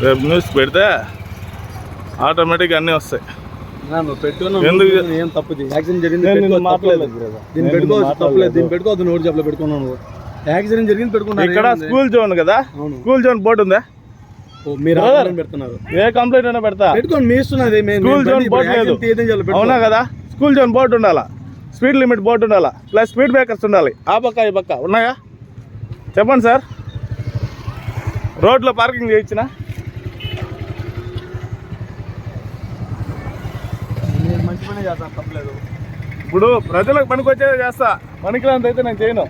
రేపు న్యూస్ పెడితే ఆటోమేటిక్గా అన్నీ వస్తాయి. ఎందుకు ఏం తప్పు యాక్సిడెంట్ జరిగింది మాట్లాడలేదు, దీన్ని పెట్టుకోవచ్చు తప్పలేదు, దీన్ని పెట్టుకోవద్దు. నోటి చెప్పలో పెట్టుకున్నాను, యాక్సిడెంట్ జరిగింది పెట్టుకున్నాను. ఇక్కడ స్కూల్ జోన్ కదా, స్కూల్ జోన్ బోర్డు ఉందా? మీరు పెడుతున్నారు, ఏ కంప్లైంట్ అయినా పెడతా, పెట్టుకోండి మీ ఇస్తున్నది. స్కూల్ జోన్ బోర్డు లేదు, అవునా కదా? స్కూల్ జోన్ బోర్డు ఉండాలా, స్పీడ్ లిమిట్ బోర్డు ఉండాలా, ప్లస్ స్పీడ్ బ్రేకర్స్ ఉండాలి. ఆ పక్క ఈ పక్క ఉన్నాయా చెప్పండి సార్. రోడ్లో పార్కింగ్ చేయించిన మంచి పని చేస్తాను, తప్పలేదు. ఇప్పుడు ప్రజలకు పనికొచ్చేదే చేస్తా, పనికిరాంత అయితే నేను చేయను.